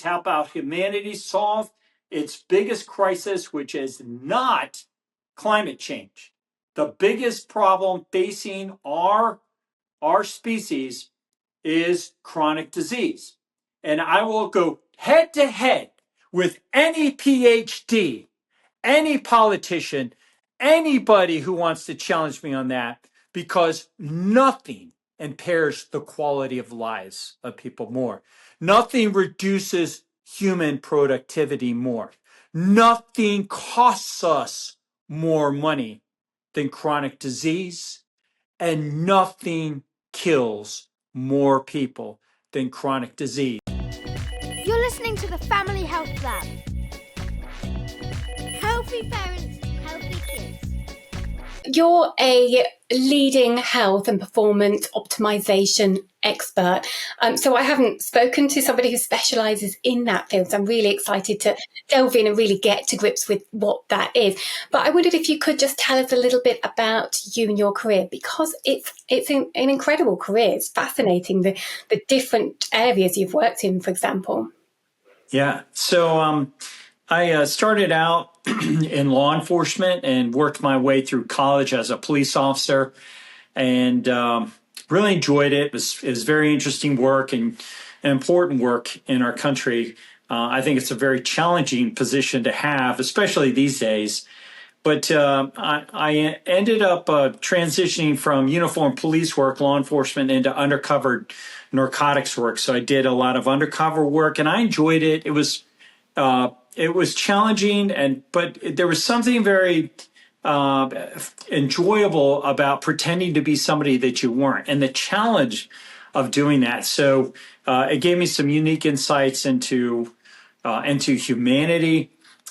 how about humanity solve its biggest crisis, which is not climate change. The biggest problem facing our species is chronic disease. And I will go head to head with any PhD, any politician, anybody who wants to challenge me on that, because nothing impairs the quality of lives of people more. Nothing reduces human productivity more. Nothing costs us more money than chronic disease, and nothing kills more people than chronic disease. You're listening to the Family Health Lab. Healthy parents, healthy kids. You're a leading health and performance optimization expert. So I haven't spoken to somebody who specializes in that field. So I'm really excited to delve in and really get to grips with what that is. But I wondered if you could just tell us a little bit about you and your career, because it's an incredible career. It's fascinating, the different areas you've worked in, for example. Yeah. So I started out in law enforcement and worked my way through college as a police officer, and really enjoyed it. It was very interesting work and important work in our country. I think it's a very challenging position to have, especially these days. But I ended up transitioning from uniform police work, law enforcement, into undercover narcotics work. So I did a lot of undercover work, and I enjoyed it. It was challenging, but there was something very enjoyable about pretending to be somebody that you weren't, and the challenge of doing that. So it gave me some unique insights into humanity,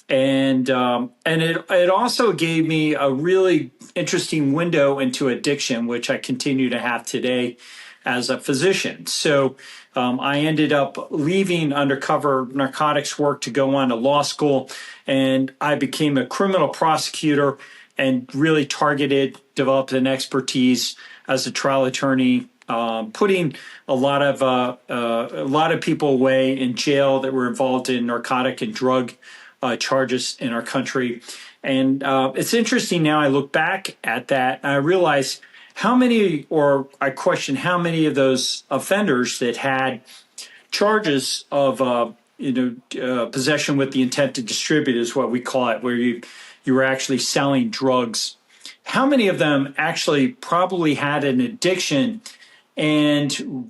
and it also gave me a really interesting window into addiction, which I continue to have today as a physician. So I ended up leaving undercover narcotics work to go on to law school, and I became a criminal prosecutor and really developed an expertise as a trial attorney, putting a lot of people away in jail that were involved in narcotic and drug charges in our country. And it's interesting now, I look back at that and I realize I question how many of those offenders that had charges of possession with the intent to distribute, is what we call it, where you were actually selling drugs. How many of them actually probably had an addiction? And,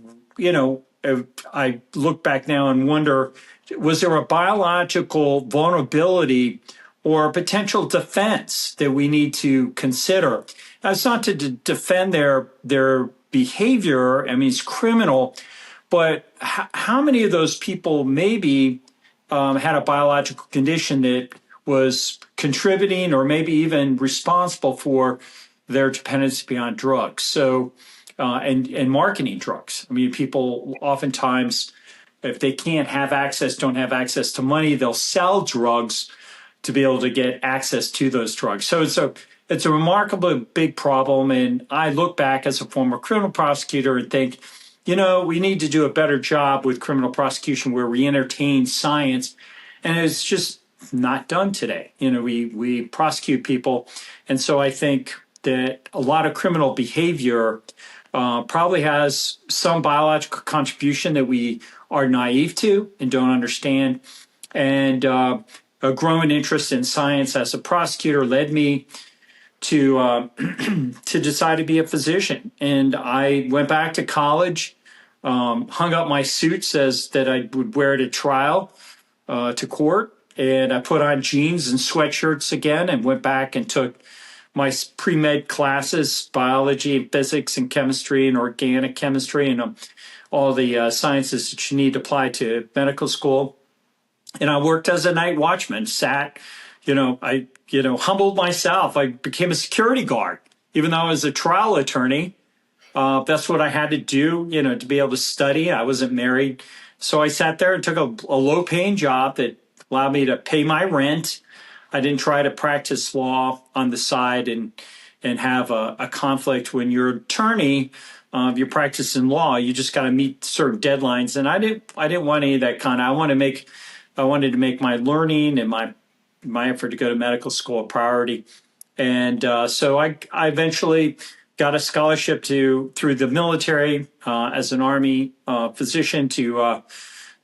I look back now and wonder, was there a biological vulnerability or a potential defense that we need to consider? Now, it's not to defend their behavior. I mean, it's criminal. But how many of those people maybe had a biological condition that was contributing or maybe even responsible for their dependency on drugs? So, and marketing drugs. I mean, people oftentimes, if they don't have access to money, they'll sell drugs to be able to get access to those drugs. So it's a remarkably big problem. And I look back as a former criminal prosecutor and think, we need to do a better job with criminal prosecution where we entertain science. And it's just not done today. We prosecute people. And so I think that a lot of criminal behavior probably has some biological contribution that we are naive to and don't understand. And a growing interest in science as a prosecutor led me to decide to be a physician. And I went back to college, hung up my suits that I would wear to trial, to court. And I put on jeans and sweatshirts again and went back and took my pre-med classes, biology and physics and chemistry and organic chemistry and all the sciences that you need to apply to medical school. And I worked as a night watchman, I humbled myself. I became a security guard, even though I was a trial attorney. That's what I had to do, to be able to study. I wasn't married. So I sat there and took a low-paying job that allowed me to pay my rent. I didn't try to practice law on the side and have a conflict. When you're an attorney, if you're practicing law, you just got to meet certain deadlines. And I didn't want any of that kind of, I wanted to make my learning and my effort to go to medical school a priority. And so I eventually got a scholarship through the military as an Army physician to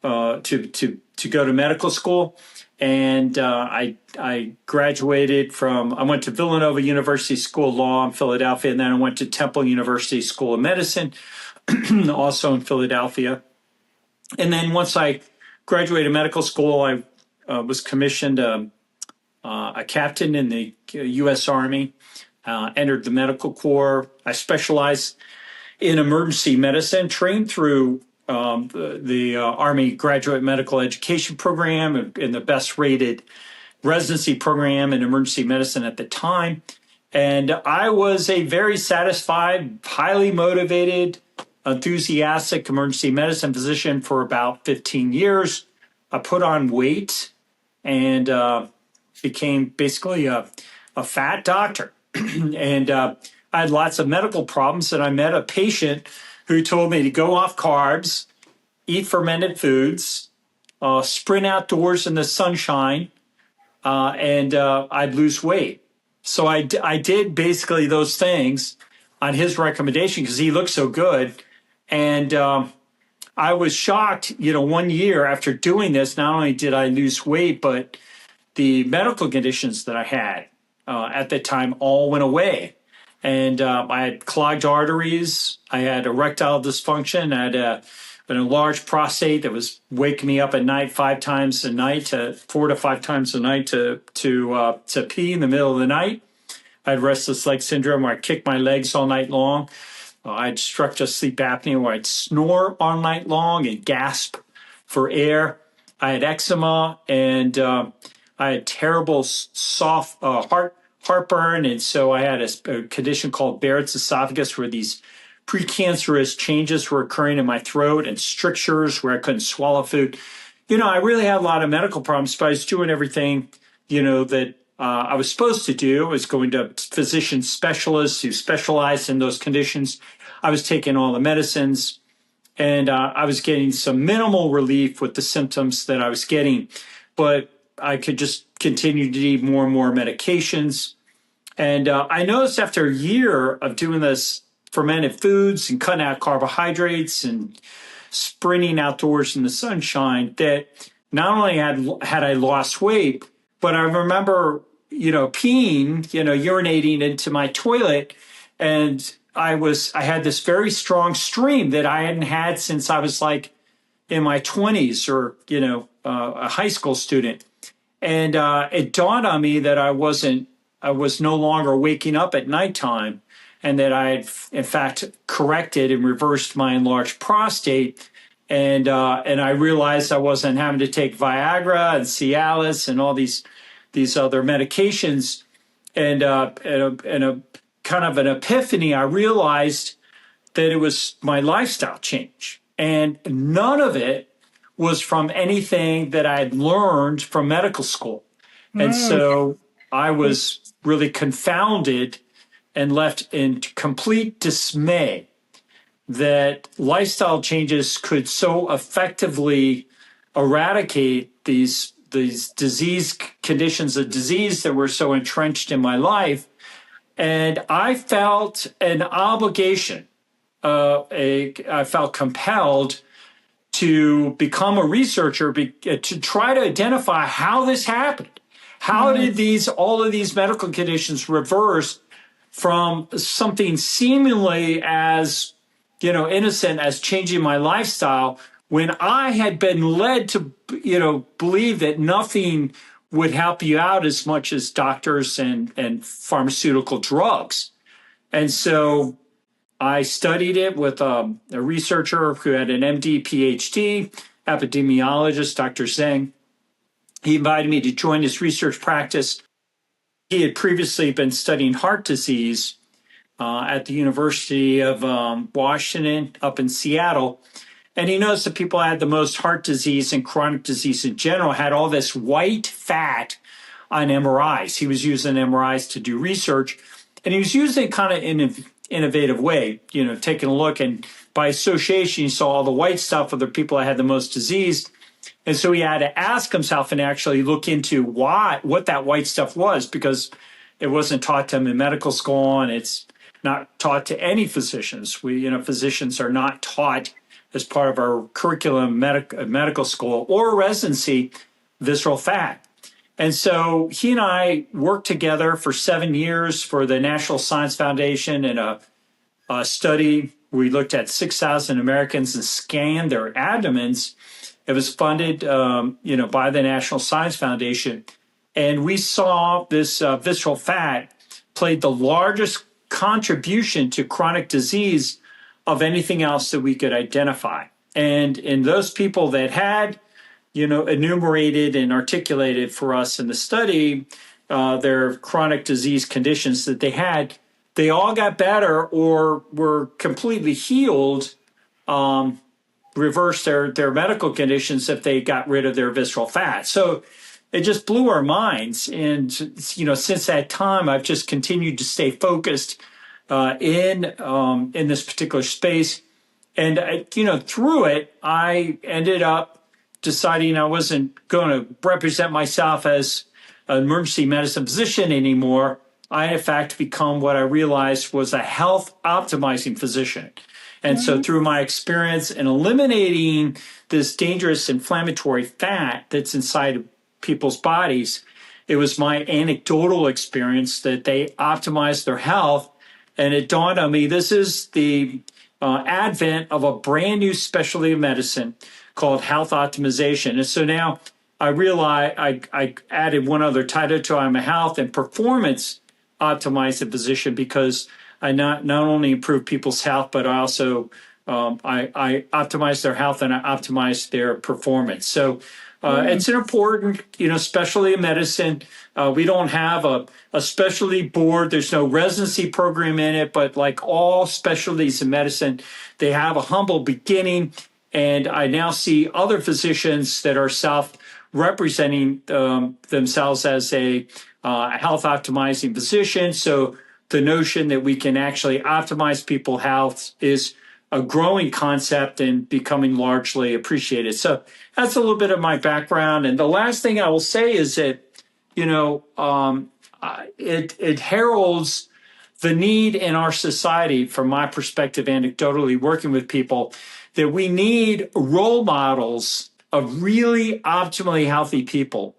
go to medical school. And I graduated I went to Villanova University School of Law in Philadelphia, and then I went to Temple University School of Medicine, also in Philadelphia. And then once I graduated medical school, I was commissioned a captain in the U.S. Army, entered the medical corps. I specialized in emergency medicine, trained through the Army Graduate Medical Education Program and the best rated residency program in emergency medicine at the time. And I was a very satisfied, highly motivated, enthusiastic emergency medicine physician for about 15 years. I put on weight and became basically a fat doctor. And I had lots of medical problems, and I met a patient who told me to go off carbs, eat fermented foods, sprint outdoors in the sunshine, and I'd lose weight. So I did basically those things on his recommendation because he looked so good. And I was shocked, 1 year after doing this, not only did I lose weight, but the medical conditions that I had at the time all went away. And I had clogged arteries. I had erectile dysfunction. I had an enlarged prostate that was waking me up at night 4 to 5 times a night to pee in the middle of the night. I had restless leg syndrome where I kicked my legs all night long. I had obstructive sleep apnea where I'd snore all night long and gasp for air. I had eczema, and I had terrible soft heartburn, and so I had a condition called Barrett's esophagus where these precancerous changes were occurring in my throat and strictures where I couldn't swallow food. I really had a lot of medical problems, but I was doing everything, that I was supposed to do. I was going to physician specialists who specialized in those conditions. I was taking all the medicines, and I was getting some minimal relief with the symptoms that I was getting, but I could just continue to need more and more medications. And I noticed after a year of doing this fermented foods and cutting out carbohydrates and sprinting outdoors in the sunshine that not only had I lost weight, but I remember, peeing, urinating into my toilet, and I had this very strong stream that I hadn't had since I was like in my 20s or, a high school student. And it dawned on me that I was no longer waking up at nighttime, and that I had, in fact, corrected and reversed my enlarged prostate. And I realized I wasn't having to take Viagra and Cialis and all these other medications. And a kind of an epiphany, I realized that it was my lifestyle change. And none of it was from anything that I had learned from medical school. And so I was really confounded and left in complete dismay that lifestyle changes could so effectively eradicate these disease conditions of disease that were so entrenched in my life. And I felt an obligation. I felt compelled to become a researcher to try to identify how this happened. How did all of these medical conditions reverse from something seemingly as, innocent as changing my lifestyle when I had been led to, believe that nothing would help you out as much as doctors and pharmaceutical drugs. And so I studied it with a researcher who had an MD, PhD, epidemiologist, Dr. Zheng. He invited me to join his research practice. He had previously been studying heart disease at the University of Washington up in Seattle. And he noticed that people had the most heart disease and chronic disease in general had all this white fat on MRIs. He was using MRIs to do research. And he was using it kind of innovative way, taking a look, and by association, you saw all the white stuff of the people that had the most disease. And so he had to ask himself and actually look into what that white stuff was, because it wasn't taught to him in medical school, and it's not taught to any physicians. Physicians are not taught as part of our curriculum, medical school or residency, visceral fat. And so he and I worked together for 7 years for the National Science Foundation in a study. We looked at 6,000 Americans and scanned their abdomens. It was funded, by the National Science Foundation. And we saw this visceral fat played the largest contribution to chronic disease of anything else that we could identify. And in those people that had, enumerated and articulated for us in the study, their chronic disease conditions that they had, they all got better or were completely healed, reversed their medical conditions if they got rid of their visceral fat. So it just blew our minds. And, since that time, I've just continued to stay focused in this particular space. And, through it, I ended up deciding I wasn't going to represent myself as an emergency medicine physician anymore. I, in fact, become what I realized was a health optimizing physician. And so through my experience in eliminating this dangerous inflammatory fat that's inside people's bodies, it was my anecdotal experience that they optimized their health. And it dawned on me, this is the advent of a brand new specialty of medicine called health optimization. And so now I realize I added one other title to it. I'm a health and performance optimized physician, because I not only improve people's health, but I also I optimize their health and I optimize their performance. So it's an important, specialty of medicine. We don't have a specialty board. There's no residency program in it, but like all specialties in medicine, they have a humble beginning. And I now see other physicians that are self-representing themselves as a health optimizing physician. So the notion that we can actually optimize people's health is a growing concept and becoming largely appreciated. So that's a little bit of my background. And the last thing I will say is that, it heralds the need in our society, from my perspective, anecdotally working with people, that we need role models of really optimally healthy people.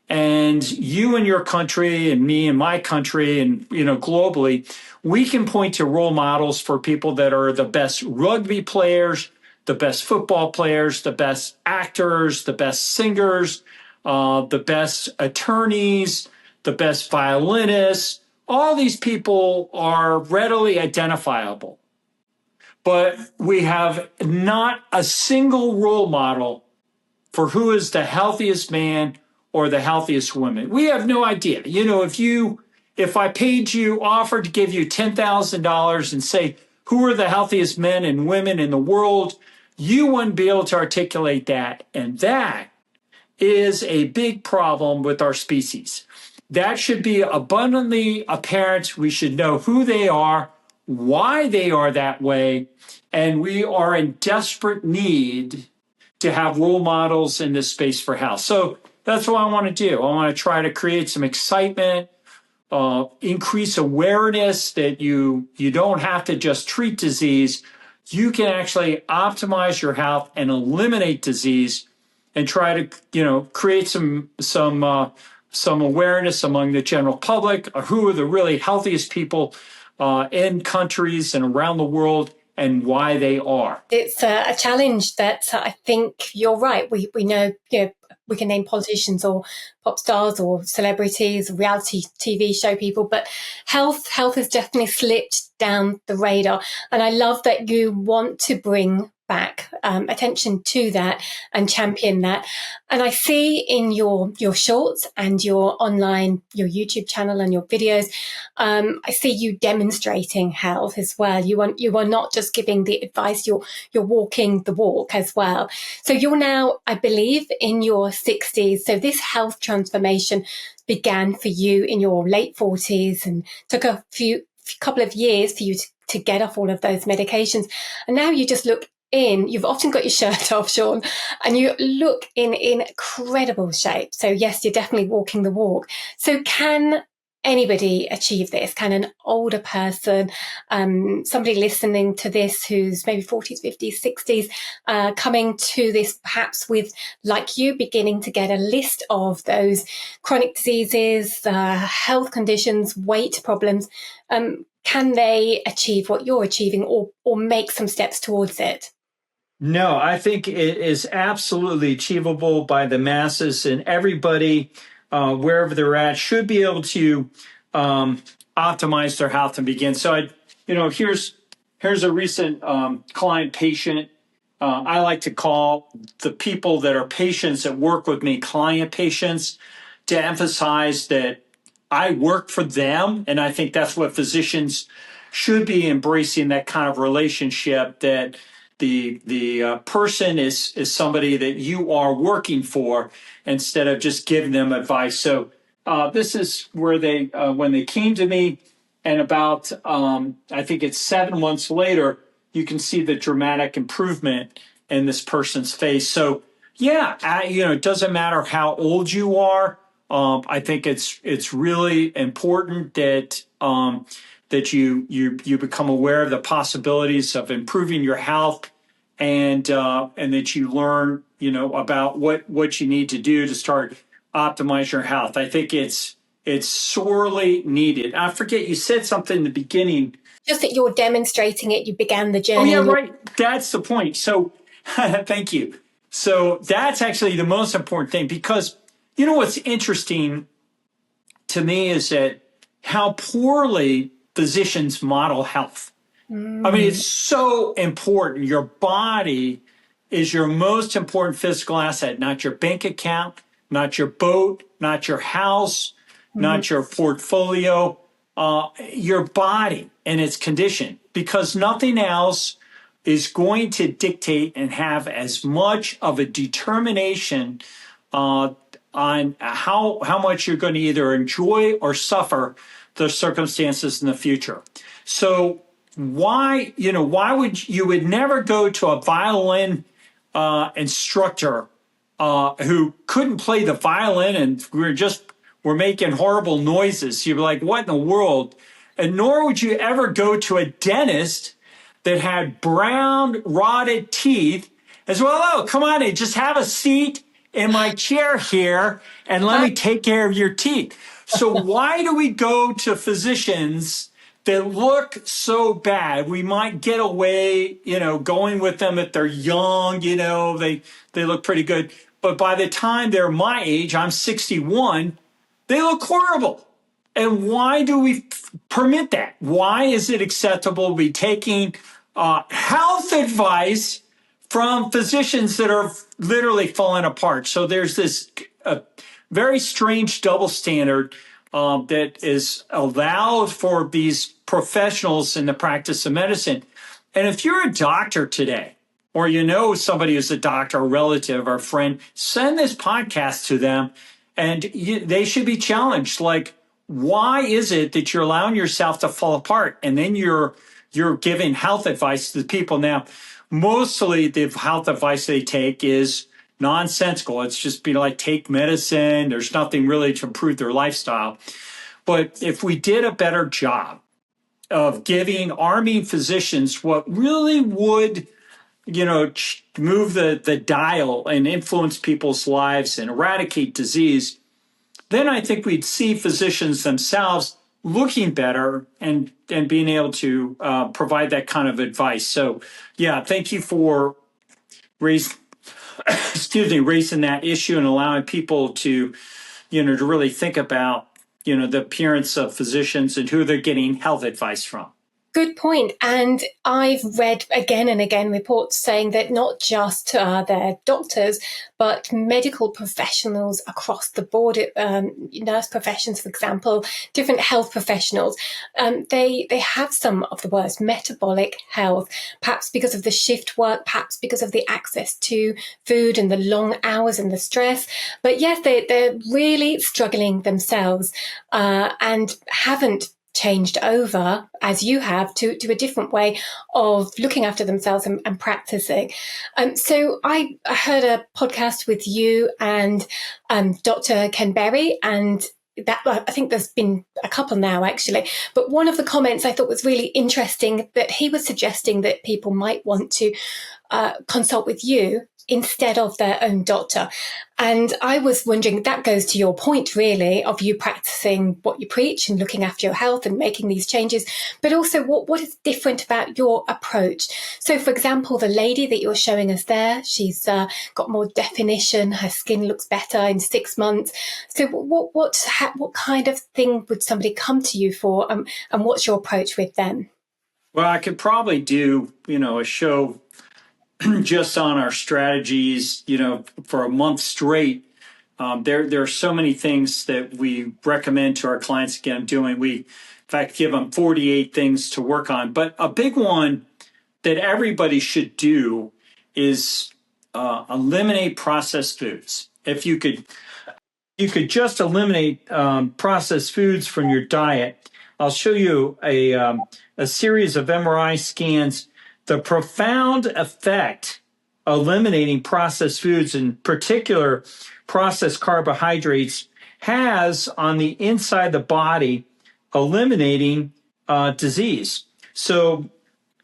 And you in your country and me in my country and, globally, we can point to role models for people that are the best rugby players, the best football players, the best actors, the best singers, the best attorneys, the best violinists. All these people are readily identifiable. But we have not a single role model for who is the healthiest man or the healthiest woman. We have no idea. If I offered to give you $10,000 and say, who are the healthiest men and women in the world, you wouldn't be able to articulate that. And that is a big problem with our species. That should be abundantly apparent. We should know who they are, why they are that way, and we are in desperate need to have role models in this space for health. So that's what I want to do. I want to try to create some excitement, increase awareness that you don't have to just treat disease. You can actually optimize your health and eliminate disease, and try to create some awareness among the general public of who are the really healthiest people in countries and around the world, and why they are. It's a challenge that I think you're right. We know, we can name politicians or pop stars or celebrities, reality TV show people, but health has definitely slipped down the radar. And I love that you want to bring back attention to that and champion that. And I see in your shorts and your YouTube channel and your videos, I see you demonstrating health as well. You are not just giving the advice, you're walking the walk as well. So you're now, I believe, in your 60s. So this health transformation began for you in your late 40s and took a couple of years for you to to get off all of those medications. And now you just look in, you've often got your shirt off, Sean, and you look in incredible shape. So yes, you're definitely walking the walk. So can anybody achieve this? Can an older person, somebody listening to this who's maybe 40s, 50s, 60s, coming to this perhaps with, like you, beginning to get a list of those chronic diseases, health conditions, weight problems, can they achieve what you're achieving or make some steps towards it? No, I think it is absolutely achievable by the masses, and everybody, wherever they're at, should be able to optimize their health and begin. So, here's a recent client patient. I like to call the people that are patients that work with me client patients, to emphasize that I work for them, and I think that's what physicians should be embracing, that kind of relationship, that the person is somebody that you are working for instead of just giving them advice. So this is where they when they came to me, and about I think it's 7 months later, you can see the dramatic improvement in this person's face. So yeah, it doesn't matter how old you are. I think it's really important that that you become aware of the possibilities of improving your health, and that you learn about what you need to do to start optimize your health. I think it's sorely needed. I forget, you said something in the beginning. Just that you're demonstrating it, you began the journey. Oh yeah, right. That's the point. So thank you. So that's actually the most important thing, because what's interesting to me is that how poorly physicians model health. I mean, it's so important. Your body is your most important physical asset, not your bank account, not your boat, not your house, not your portfolio, your body and its condition, because nothing else is going to dictate and have as much of a determination on how much you're going to either enjoy or suffer the circumstances in the future. So why would never go to a violin instructor who couldn't play the violin, and we're making horrible noises? You'd be like, what in the world? And nor would you ever go to a dentist that had brown, rotted teeth as well. Oh, come on in, just have a seat in my chair here and let me take care of your teeth. So why do we go to physicians that look so bad? We might get away, going with them if they're young, they look pretty good. But by the time they're my age, I'm 61, they look horrible. And why do we permit that? Why is it acceptable to be taking health advice from physicians that are literally falling apart? So there's this very strange double standard that is allowed for these professionals in the practice of medicine. And if you're a doctor today, or somebody who's a doctor, a relative, or a friend, send this podcast to them, and they should be challenged. Like, why is it that you're allowing yourself to fall apart? And then you're giving health advice to the people. Now, mostly the health advice they take is nonsensical. It's just be like, take medicine. There's nothing really to improve their lifestyle. But if we did a better job of arming physicians what really would, move the dial and influence people's lives and eradicate disease, then I think we'd see physicians themselves looking better and being able to provide that kind of advice. So, yeah, thank you for raising that issue and allowing people to, to really think about, the appearance of physicians and who they're getting health advice from. Good point. And I've read again and again reports saying that not just their doctors, but medical professionals across the board, nurse professions, for example, different health professionals, they have some of the worst metabolic health, perhaps because of the shift work, perhaps because of the access to food and the long hours and the stress. But yes, they're really struggling themselves and haven't changed over, as you have, to a different way of looking after themselves and practicing. So I heard a podcast with you and Dr. Ken Berry, and that I think there's been a couple now actually, but one of the comments I thought was really interesting, that he was suggesting that people might want to consult with you instead of their own doctor. And I was wondering, that goes to your point really of you practicing what you preach and looking after your health and making these changes, but also what is different about your approach. So for example, the lady that you're showing us there, she's got more definition, her skin looks better in 6 months. So what kind of thing would somebody come to you for, and what's your approach with them? Well, I could probably do, a show just on our strategies, for a month straight. There are so many things that we recommend to our clients. Again, we, in fact, give them 48 things to work on. But a big one that everybody should do is eliminate processed foods. If you could just eliminate processed foods from your diet. I'll show you a series of MRI scans. The profound effect eliminating processed foods, in particular processed carbohydrates, has on the inside of the body, eliminating disease. So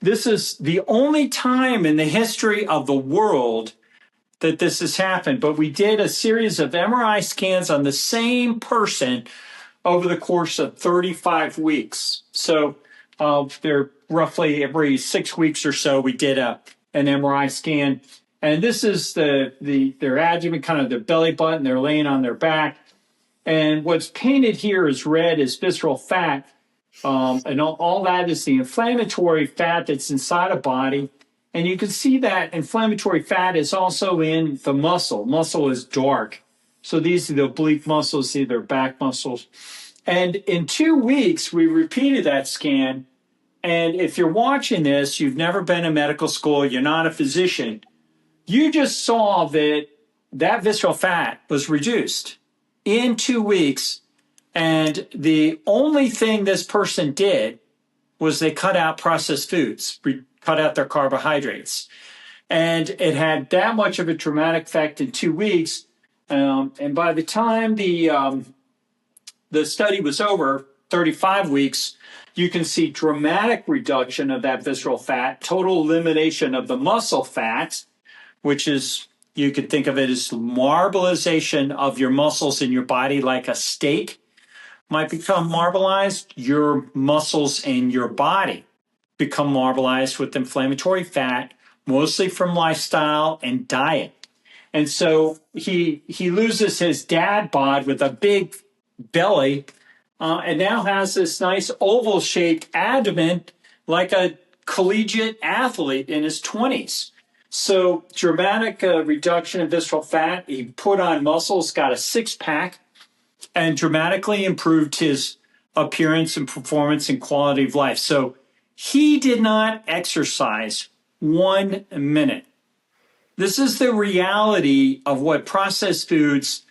this is the only time in the history of the world that this has happened. But we did a series of MRI scans on the same person over the course of 35 weeks. So they're roughly every 6 weeks or so, we did an MRI scan. And this is their abdomen, kind of their belly button. They're laying on their back. And what's painted here is red is visceral fat. And all that is the inflammatory fat that's inside a body. And you can see that inflammatory fat is also in the muscle. Muscle is dark. So these are the oblique muscles, these are back muscles. And in 2 weeks, we repeated that scan. And if you're watching this, you've never been to medical school, you're not a physician, you just saw that visceral fat was reduced in 2 weeks. And the only thing this person did was they cut out processed foods, cut out their carbohydrates. And it had that much of a dramatic effect in 2 weeks. And by the time the study was over, 35 weeks, you can see dramatic reduction of that visceral fat, total elimination of the muscle fat, which is, you could think of it as marbleization of your muscles in your body, like a steak might become marbleized. Your muscles in your body become marbleized with inflammatory fat, mostly from lifestyle and diet. And so he loses his dad bod with a big belly, and now has this nice oval-shaped abdomen like a collegiate athlete in his 20s. So dramatic reduction in visceral fat. He put on muscles, got a six-pack, and dramatically improved his appearance and performance and quality of life. So he did not exercise 1 minute. This is the reality of what processed foods,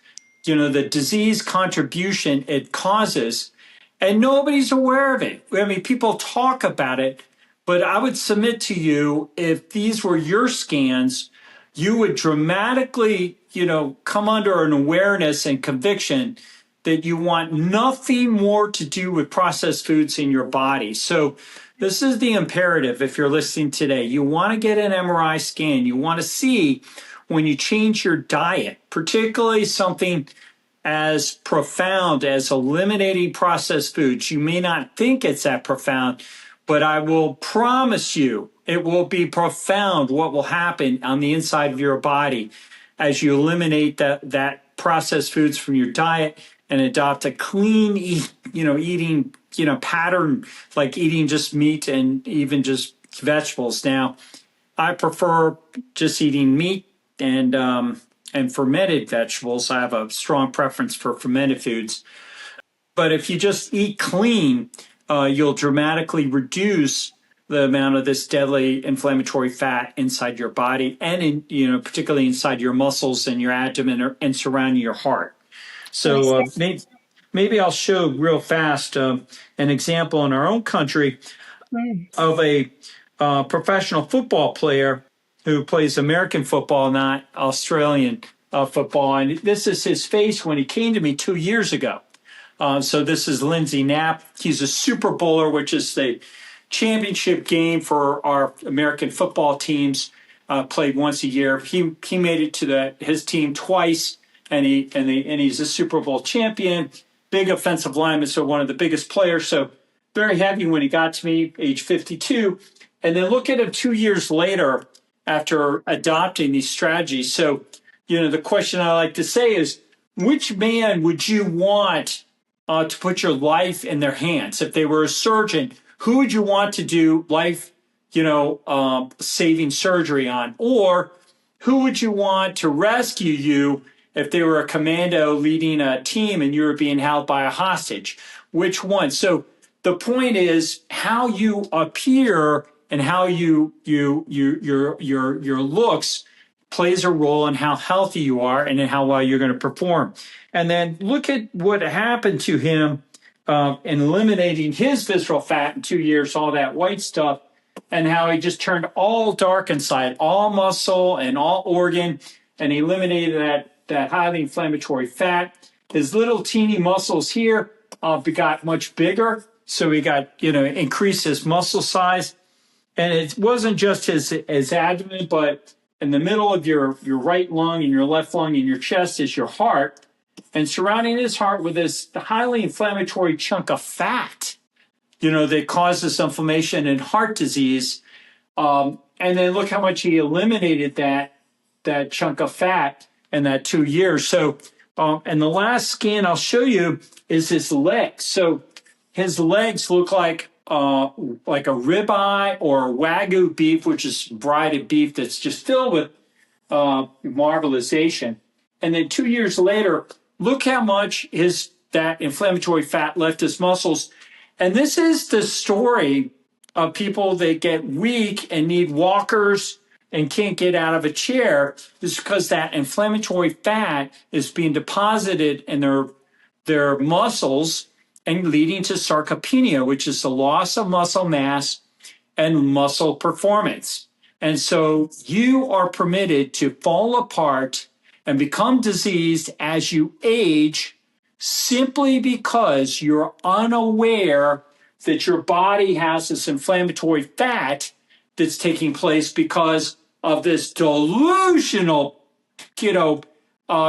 the disease contribution it causes, and nobody's aware of it. I mean, people talk about it, but I would submit to you, if these were your scans, you would dramatically, come under an awareness and conviction that you want nothing more to do with processed foods in your body. So this is the imperative if you're listening today. You want to get an MRI scan. You want to see when you change your diet, particularly something as profound as eliminating processed foods. You may not think it's that profound, but I will promise you it will be profound what will happen on the inside of your body as you eliminate that processed foods from your diet and adopt a clean eating pattern, like eating just meat and even just vegetables. Now, I prefer just eating meat and fermented vegetables. I have a strong preference for fermented foods. But if you just eat clean, you'll dramatically reduce the amount of this deadly inflammatory fat inside your body, and particularly inside your muscles and your abdomen and surrounding your heart. So maybe I'll show real fast an example in our own country of a professional football player who plays American football, not Australian football. And this is his face when he came to me 2 years ago. So this is Lindsey Knapp. He's a Super Bowler, which is the championship game for our American football teams, played once a year. He made it to his team twice, and he's a Super Bowl champion. Big offensive lineman, so one of the biggest players. So very happy when he got to me, age 52. And then look at him 2 years later after adopting these strategies. So, the question I like to say is, which man would you want to put your life in their hands? If they were a surgeon, who would you want to do life, saving surgery on? Or who would you want to rescue you if they were a commando leading a team and you were being held by a hostage? Which one? So the point is how you appear and how your looks plays a role in how healthy you are and in how well you're going to perform. And then look at what happened to him in eliminating his visceral fat in 2 years, all that white stuff, and how he just turned all dark inside, all muscle and all organ, and he eliminated that highly inflammatory fat. His little teeny muscles here got much bigger, so he got, increased his muscle size. And it wasn't just his abdomen, but in the middle of your right lung and your left lung and your chest is your heart. And surrounding his heart with this highly inflammatory chunk of fat, that causes inflammation and heart disease. And then look how much he eliminated that chunk of fat in that 2 years. So, and the last scan I'll show you is his legs. So his legs look like a ribeye or Wagyu beef, which is braided beef that's just filled with marbleization. And then 2 years later, look how much that inflammatory fat left his muscles. And this is the story of people that get weak and need walkers and can't get out of a chair. It's because that inflammatory fat is being deposited in their muscles and leading to sarcopenia, which is the loss of muscle mass and muscle performance. And so you are permitted to fall apart and become diseased as you age simply because you're unaware that your body has this inflammatory fat that's taking place because of this delusional,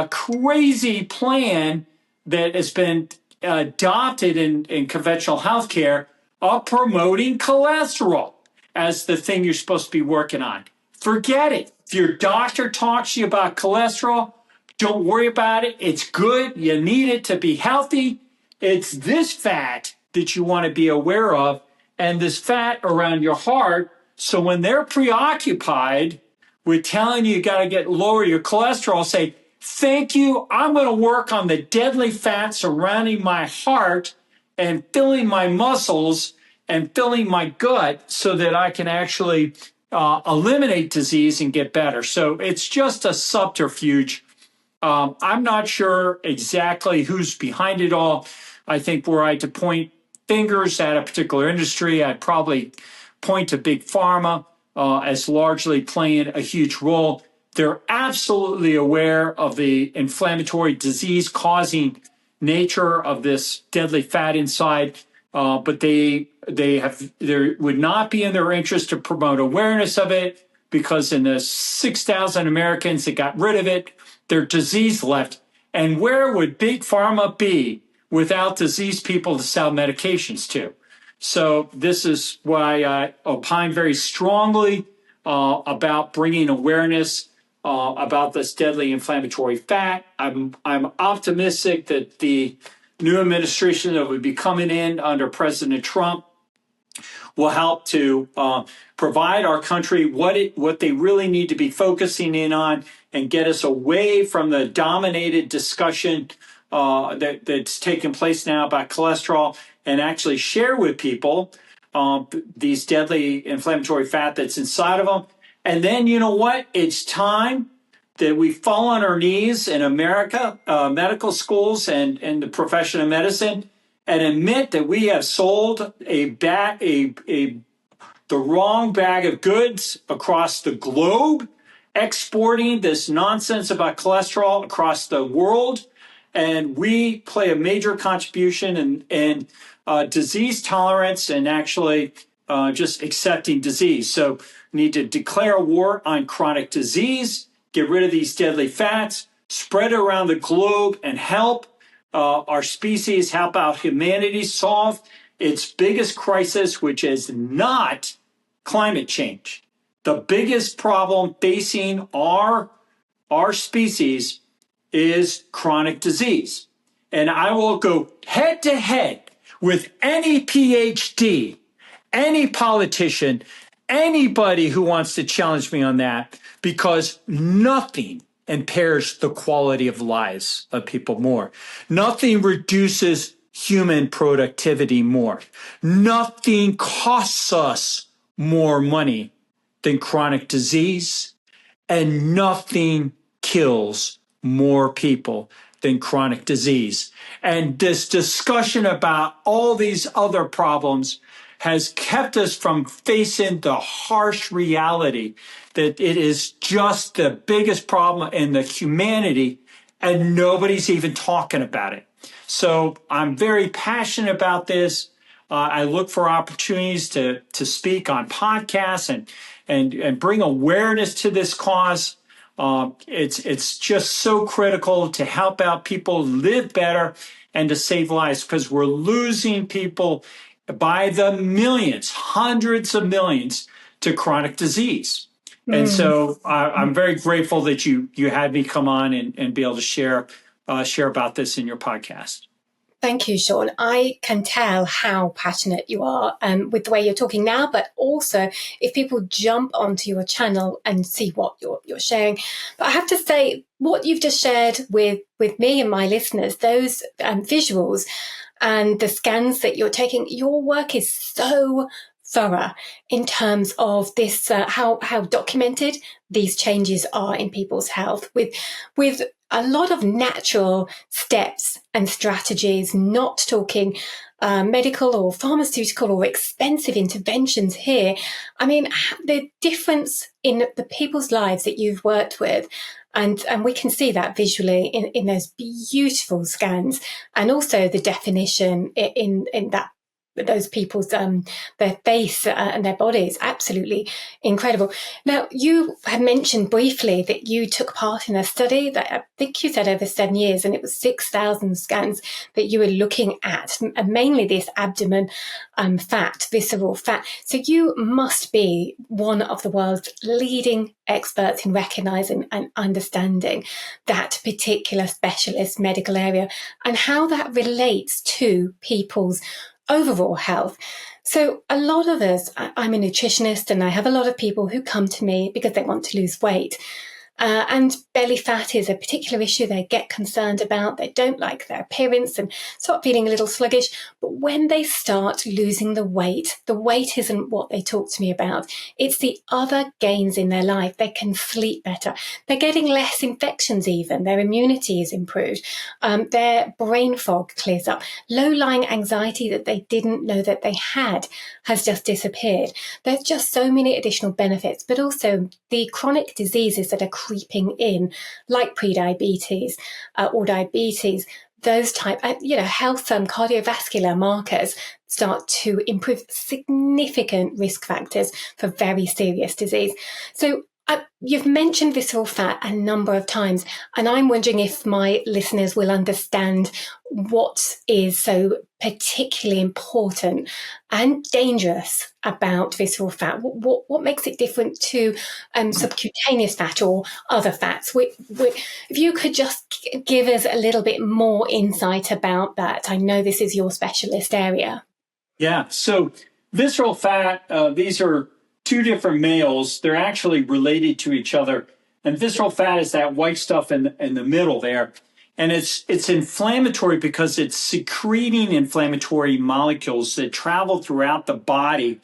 crazy plan that has been adopted in conventional healthcare of promoting cholesterol as the thing you're supposed to be working on. Forget it. If your doctor talks to you about cholesterol, don't worry about it. It's good. You need it to be healthy. It's this fat that you want to be aware of and this fat around your heart. So when they're preoccupied with telling you got to lower your cholesterol, say, thank you. I'm going to work on the deadly fat surrounding my heart and filling my muscles and filling my gut so that I can actually eliminate disease and get better. So it's just a subterfuge. I'm not sure exactly who's behind it all. I think were I to point fingers at a particular industry, I'd probably point to big pharma as largely playing a huge role. They're absolutely aware of the inflammatory disease-causing nature of this deadly fat inside, but they would not be in their interest to promote awareness of it because in the 6,000 Americans that got rid of it, they're disease left. And where would big pharma be without diseased people to sell medications to? So this is why I opine very strongly about bringing awareness about this deadly inflammatory fat. I'm optimistic that the new administration that would be coming in under President Trump will help to provide our country what they really need to be focusing in on and get us away from the dominated discussion that's taking place now about cholesterol and actually share with people these deadly inflammatory fat that's inside of them. And then, you know what? It's time that we fall on our knees in America, medical schools and the profession of medicine, and admit that we have sold the wrong bag of goods across the globe, exporting this nonsense about cholesterol across the world. And we play a major contribution in disease tolerance and actually just accepting disease. So we need to declare a war on chronic disease, get rid of these deadly fats, spread it around the globe, and help our species, help out humanity solve its biggest crisis, which is not climate change. The biggest problem facing our species is chronic disease. And I will go head to head with any PhD, any politician, anybody who wants to challenge me on that, because nothing impairs the quality of lives of people more. Nothing reduces human productivity more. Nothing costs us more money than chronic disease, and nothing kills more people than chronic disease. And this discussion about all these other problems has kept us from facing the harsh reality that it is just the biggest problem in the humanity, and nobody's even talking about it. So I'm very passionate about this. I look for opportunities to speak on podcasts and bring awareness to this cause. It's just so critical to help out people live better and to save lives, because we're losing people by the millions, hundreds of millions, to chronic disease. And so I'm very grateful that you had me come on and be able to share about this in your podcast. Thank you, Sean. I can tell how passionate you are with the way you're talking now, but also if people jump onto your channel and see what you're sharing. But I have to say, what you've just shared with me and my listeners, those visuals and the scans that you're taking, your work is so thorough in terms of this, how documented these changes are in people's health, with a lot of natural steps and strategies, not talking medical or pharmaceutical or expensive interventions here. I mean, the difference in the people's lives that you've worked with, and we can see that visually in those beautiful scans, and also the definition in that those people's their face and their bodies, absolutely incredible. Now, you had mentioned briefly that you took part in a study that I think you said over 7 years, and it was 6,000 scans that you were looking at, and mainly this abdomen fat, visceral fat. So you must be one of the world's leading experts in recognizing and understanding that particular specialist medical area and how that relates to people's overall health. So a lot of us, I'm a nutritionist, and I have a lot of people who come to me because they want to lose weight. And belly fat is a particular issue they get concerned about. They don't like their appearance and start feeling a little sluggish. But when they start losing the weight isn't what they talk to me about. It's the other gains in their life. They can sleep better. They're getting less infections even. Their immunity is improved. Their brain fog clears up. Low-lying anxiety that they didn't know that they had has just disappeared. There's just so many additional benefits, but also the chronic diseases that are creeping in, like prediabetes or diabetes, those type, health cardiovascular markers start to improve, significant risk factors for very serious disease. So you've mentioned visceral fat a number of times, and I'm wondering if my listeners will understand what is so particularly important and dangerous about visceral fat. What makes it different to subcutaneous fat or other fats? If you could just give us a little bit more insight about that. I know this is your specialist area. Yeah, so visceral fat, these are two different males. They're actually related to each other. And visceral fat is that white stuff in the middle there. And it's inflammatory because it's secreting inflammatory molecules that travel throughout the body.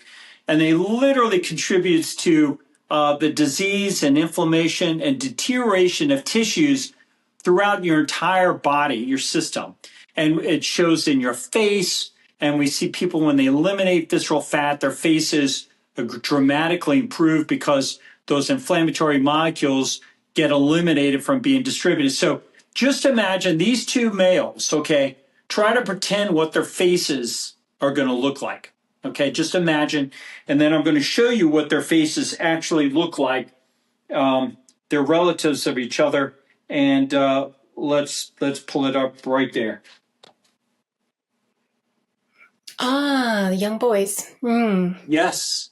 And they literally contributes to the disease and inflammation and deterioration of tissues throughout your entire body, your system. And it shows in your face. And we see people, when they eliminate visceral fat, their faces dramatically improve because those inflammatory molecules get eliminated from being distributed. So just imagine these two males, okay? Try to pretend what their faces are going to look like, okay? Just imagine. And then I'm going to show you what their faces actually look like. They're relatives of each other. And let's pull it up right there. Ah, the young boys. Yes.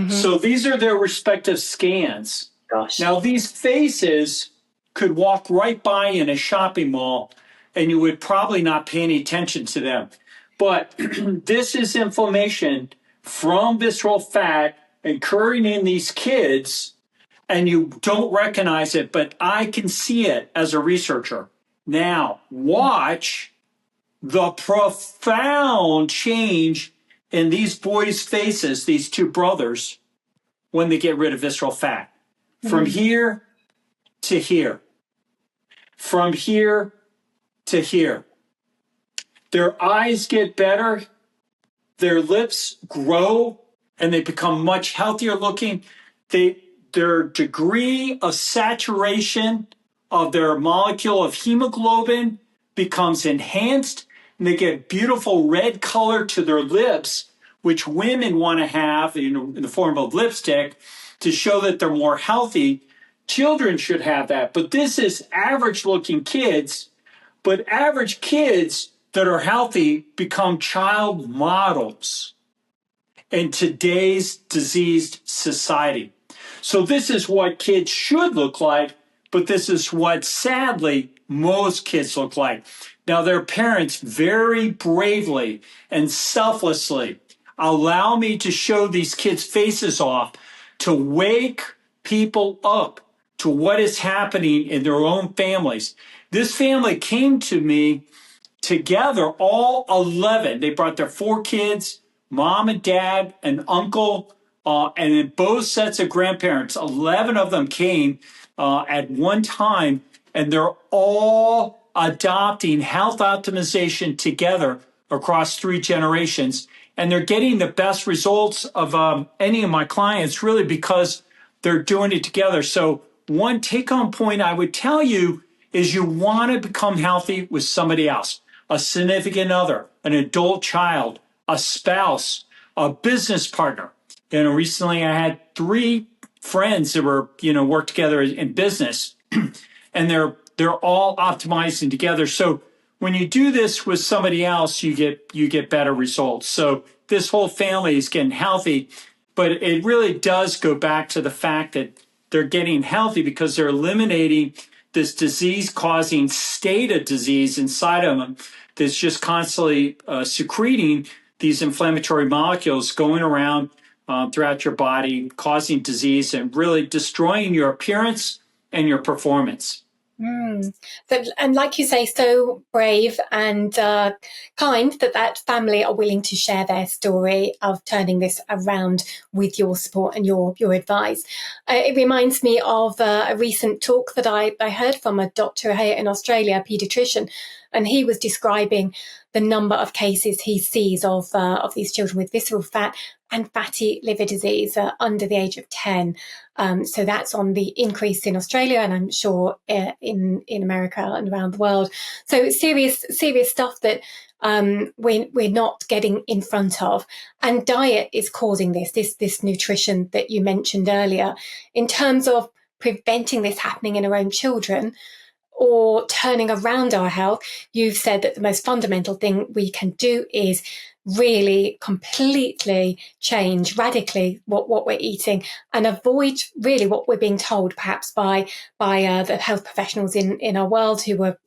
So these are their respective scans. Gosh. Now, these faces could walk right by in a shopping mall, and you would probably not pay any attention to them. But this is inflammation from visceral fat occurring in these kids, and you don't recognize it, but I can see it as a researcher. Now, watch the profound change in these boys' faces, these two brothers, when they get rid of visceral fat. From here to here. From here to here. Their eyes get better, their lips grow, and they become much healthier looking. Their degree of saturation of their molecule of hemoglobin becomes enhanced, and they get beautiful red color to their lips, which women want to have in the form of lipstick to show that they're more healthy. Children should have that. But this is average looking kids. But average kids that are healthy become child models in today's diseased society. So this is what kids should look like, but this is what, sadly, most kids look like. Now, their parents very bravely and selflessly allow me to show these kids' faces off to wake people up to what is happening in their own families. This family came to me together, all 11. They brought their 4 kids, mom and dad, an uncle, and then both sets of grandparents. 11 of them came at one time, and they're all adopting health optimization together across 3 generations. And they're getting the best results of any of my clients, really, because they're doing it together. So one take-home point I would tell you is you want to become healthy with somebody else, a significant other, an adult child, a spouse, a business partner. You know, recently I had 3 friends that were, work together in business, and they're all optimizing together. So when you do this with somebody else, you get better results. So this whole family is getting healthy, but it really does go back to the fact that they're getting healthy because they're eliminating this disease-causing state of disease inside of them that's just constantly secreting these inflammatory molecules going around throughout your body, causing disease and really destroying your appearance and your performance. And like you say, so brave and kind that family are willing to share their story of turning this around with your support and your advice. It reminds me of a recent talk that I heard from a doctor here in Australia, a paediatrician, and he was describing the number of cases he sees of these children with visceral fat and fatty liver disease under the age of 10. So that's on the increase in Australia, and I'm sure in America and around the world. So serious stuff that we're not getting in front of. And diet is causing this nutrition that you mentioned earlier. In terms of preventing this happening in our own children, or turning around our health, you've said that the most fundamental thing we can do is really completely change radically what we're eating and avoid really what we're being told perhaps by the health professionals in our world who are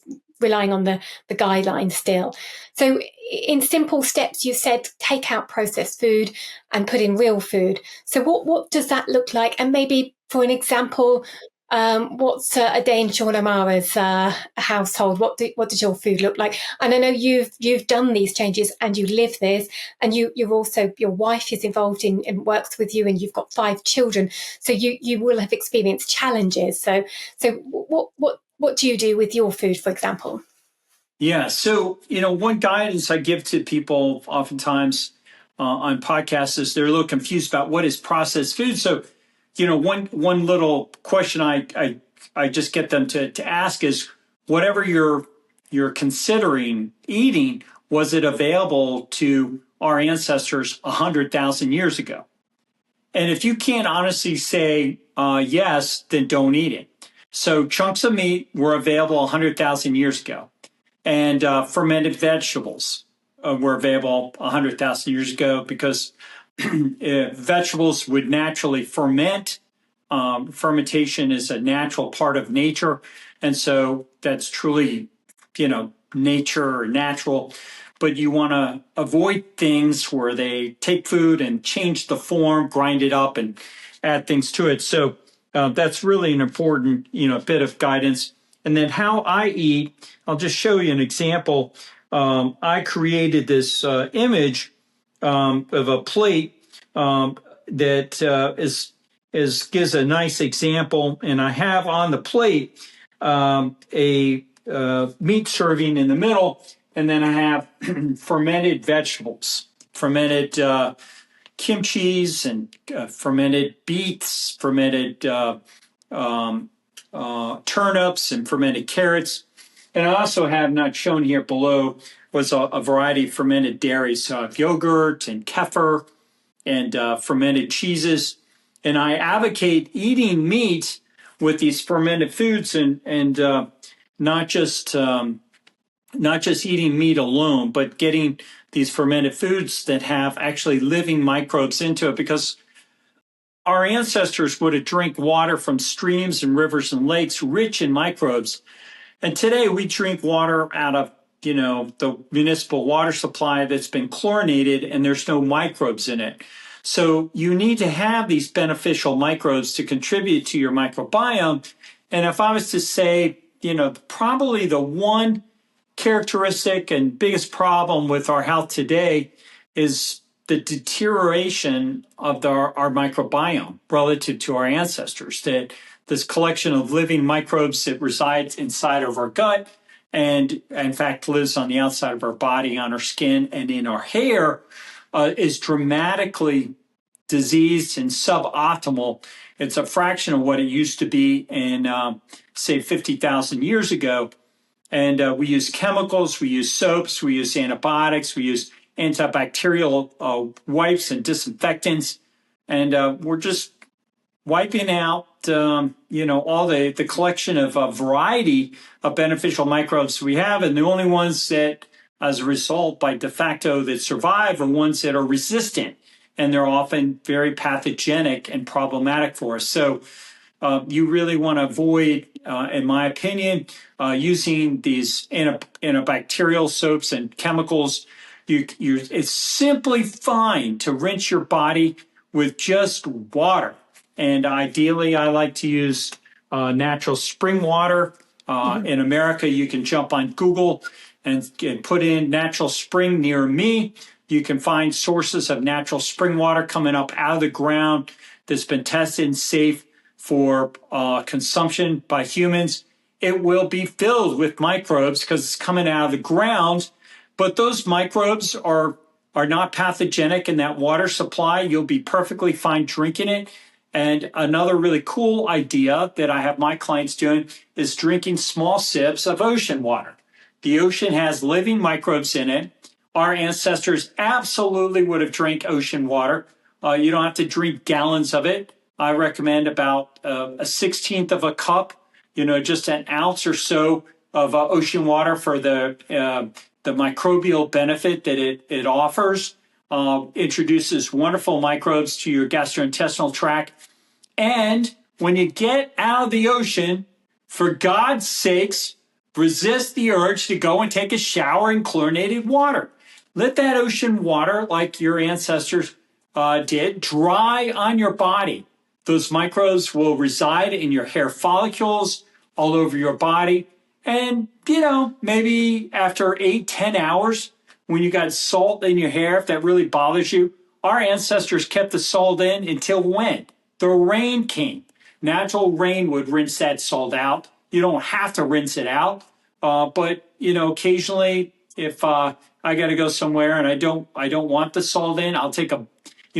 relying on the guidelines still. So in simple steps, you said take out processed food and put in real food. So what does that look like? And maybe for an example, What's a day in Sean O'Mara's household? What does your food look like? And I know you've done these changes and you live this, and you're also, your wife is involved in and works with you, and you've got 5 children, so you will have experienced challenges. So what do you do with your food, for example? Yeah. So, one guidance I give to people oftentimes on podcasts is they're a little confused about what is processed food. So, one little question I just get them to ask is, whatever you're considering eating, was it available to our ancestors 100,000 years ago? And if you can't honestly say yes, then don't eat it. So chunks of meat were available 100,000 years ago. And fermented vegetables were available 100,000 years ago because vegetables would naturally ferment. Fermentation is a natural part of nature. And so that's truly, nature or natural. But you want to avoid things where they take food and change the form, grind it up, and add things to it. So that's really an important, bit of guidance. And then how I eat, I'll just show you an example. I created this image of a plate that gives a nice example. And I have on the plate a meat serving in the middle, and then I have fermented vegetables, fermented kimchis and fermented beets, fermented turnips and fermented carrots. And I also have, not shown here below, was a variety of fermented dairies, so yogurt and kefir and fermented cheeses. And I advocate eating meat with these fermented foods and not just eating meat alone, but getting these fermented foods that have actually living microbes into it, because our ancestors would have drank water from streams and rivers and lakes rich in microbes. And today we drink water out of, the municipal water supply that's been chlorinated, and there's no microbes in it. So you need to have these beneficial microbes to contribute to your microbiome. And if I was to say, probably the one characteristic and biggest problem with our health today is the deterioration of our microbiome relative to our ancestors, that this collection of living microbes that resides inside of our gut and, in fact, lives on the outside of our body, on our skin, and in our hair is dramatically diseased and suboptimal. It's a fraction of what it used to be in, say, 50,000 years ago. And we use chemicals, we use soaps, we use antibiotics, we use antibacterial wipes and disinfectants, and we're just wiping out, all the collection of a variety of beneficial microbes we have, and the only ones that, as a result, by de facto, that survive are ones that are resistant, and they're often very pathogenic and problematic for us. So you really want to avoid, in my opinion, using these antibacterial soaps and chemicals. It's simply fine to rinse your body with just water. And ideally, I like to use natural spring water. In America, you can jump on Google and put in natural spring near me. You can find sources of natural spring water coming up out of the ground that's been tested and safe for consumption by humans. It will be filled with microbes because it's coming out of the ground, but those microbes are not pathogenic in that water supply. You'll be perfectly fine drinking it. And another really cool idea that I have my clients doing is drinking small sips of ocean water. The ocean has living microbes in it. Our ancestors absolutely would have drank ocean water. You don't have to drink gallons of it. I recommend about a 1/16 of a cup, just an ounce or so of ocean water for the microbial benefit that it offers. Introduces wonderful microbes to your gastrointestinal tract. And when you get out of the ocean, for God's sakes, resist the urge to go and take a shower in chlorinated water. Let that ocean water, like your ancestors did, dry on your body. Those microbes will reside in your hair follicles, all over your body. And, maybe after 8, 10 hours, when you got salt in your hair, if that really bothers you, our ancestors kept the salt in until when? The rain came. Natural rain would rinse that salt out. You don't have to rinse it out. But occasionally, if I got to go somewhere and I don't want the salt in, I'll take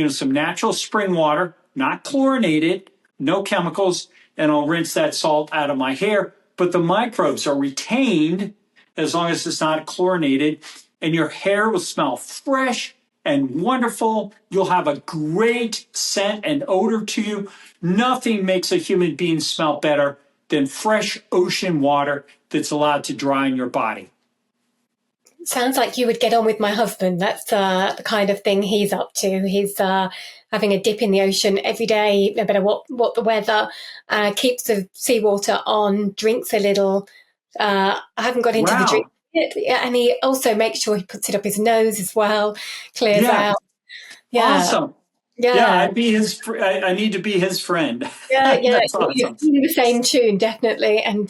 some natural spring water, not chlorinated, no chemicals, and I'll rinse that salt out of my hair. But the microbes are retained as long as it's not chlorinated, and your hair will smell fresh and wonderful. You'll have a great scent and odor to you. Nothing makes a human being smell better than fresh ocean water that's allowed to dry in your body. Sounds like you would get on with my husband. That's the kind of thing he's up to. He's having a dip in the ocean every day, no matter what the weather, keeps the seawater on, drinks a little. I haven't got into the drink yet. And he also makes sure he puts it up his nose as well, clears out. Yeah. Awesome. Yeah, I need to be his friend. Yeah. That's awesome. He's in the same tune, definitely. And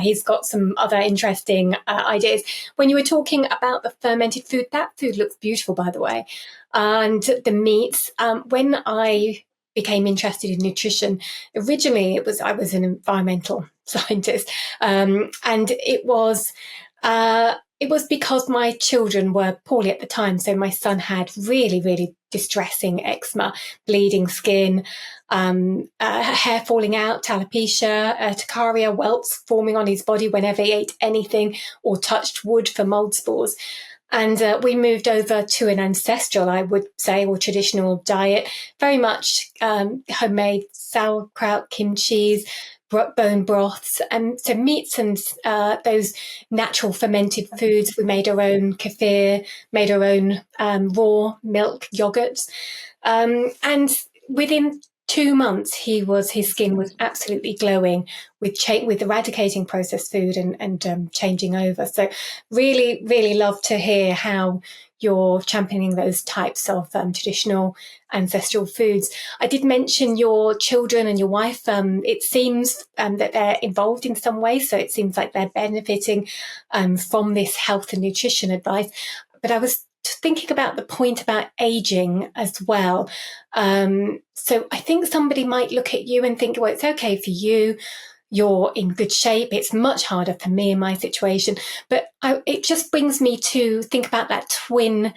he's got some other interesting ideas. When you were talking about the fermented food, that food looks beautiful, by the way. And the meats, when I became interested in nutrition, originally I was an environmental scientist, and it was because my children were poorly at the time. So my son had really, really distressing eczema, bleeding skin, hair falling out, alopecia, urticaria, welts forming on his body whenever he ate anything or touched wood for mold spores. And we moved over to an ancestral, I would say, or traditional diet, very much homemade sauerkraut, kimchi, bone broths, and so meats and those natural fermented foods. We made our own kefir, made our own raw milk yogurts, and within 2 months his skin was absolutely glowing with eradicating processed food and changing over. So really, really love to hear how you're championing those types of traditional ancestral foods. I did mention your children and your wife. It seems that they're involved in some way, so it seems like they're benefiting from this health and nutrition advice. But I was thinking about the point about aging as well. So I think somebody might look at you and think, well, it's okay for you. You're in good shape. It's much harder for me in my situation. But it just brings me to think about that twin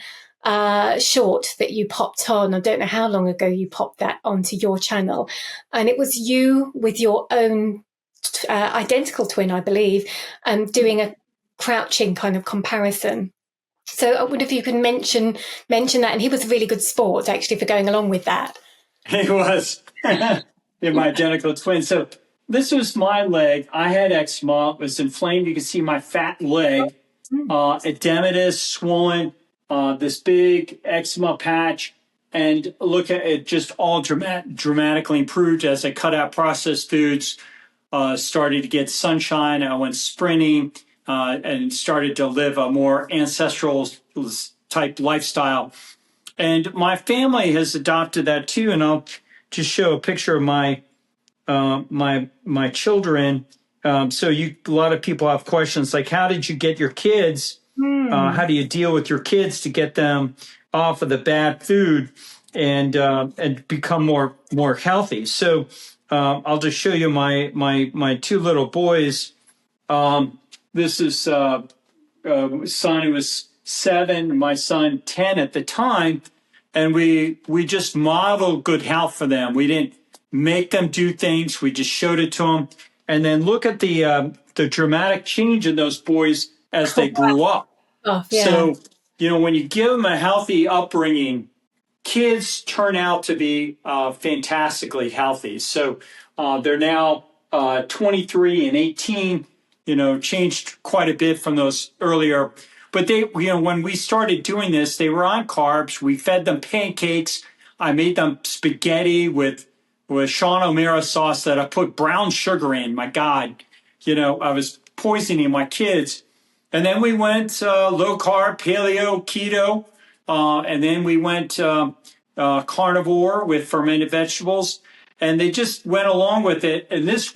short that you popped on. I don't know how long ago you popped that onto your channel. And it was you with your own identical twin, I believe, doing a crouching kind of comparison. So I wonder if you can mention that. And he was a really good sport, actually, for going along with that. He was. In my identical twin. So this was my leg. I had eczema. It was inflamed. You can see my fat leg, edematous, swollen, this big eczema patch. And look at it, just all dramatically improved as I cut out processed foods, started to get sunshine. I went sprinting and started to live a more ancestral type lifestyle. And my family has adopted that too. And I'll just show a picture of my children. So a lot of people have questions like, how did you get your kids? How do you deal with your kids to get them off of the bad food and become more healthy? So I'll just show you my two little boys. This is son who was 7, my son 10 at the time, and we just modeled good health for them. We didn't make them do things. We just showed it to them. And then look at the dramatic change in those boys as they grew up. Oh, yeah. So, when you give them a healthy upbringing, kids turn out to be fantastically healthy. So they're now 23 and 18, changed quite a bit from those earlier. But they, when we started doing this, they were on carbs. We fed them pancakes. I made them spaghetti with Sean O'Mara sauce that I put brown sugar in. My God, I was poisoning my kids. And then we went low carb, paleo, keto. And then we went carnivore with fermented vegetables. and they just went along with it. And this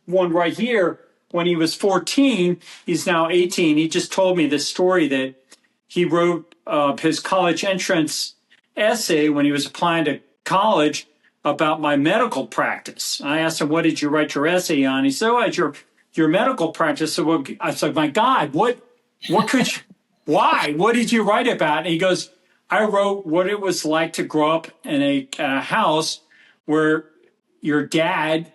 one right here, when he was 14, he's now 18. He just told me this story that he wrote his college entrance essay when he was applying to college about my medical practice. I asked him, what did you write your essay on? He said, oh, it's your medical practice. So I said, my God, what could you, why? What did you write about? And he goes, I wrote what it was like to grow up in a house where your dad,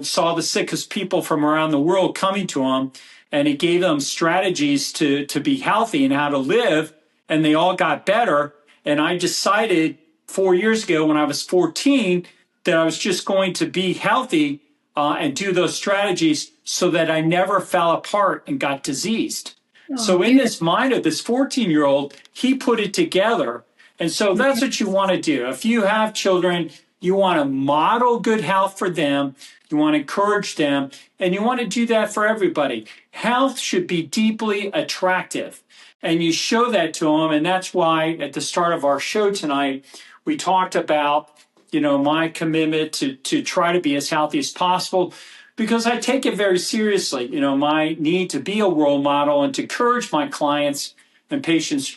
saw the sickest people from around the world coming to him, and he gave them strategies to be healthy and how to live, and they all got better. And I decided 4 years ago when I was 14 that I was just going to be healthy and do those strategies so that I never fell apart and got diseased. So in this mind of this 14-year-old, he put it together. And so that's what you want to do. If you have children, you want to model good health for them. You want to encourage them. And you want to do that for everybody. Health should be deeply attractive. And you show that to them. And that's why at the start of our show tonight, we talked about, my commitment to try to be as healthy as possible, because I take it very seriously, my need to be a role model and to encourage my clients and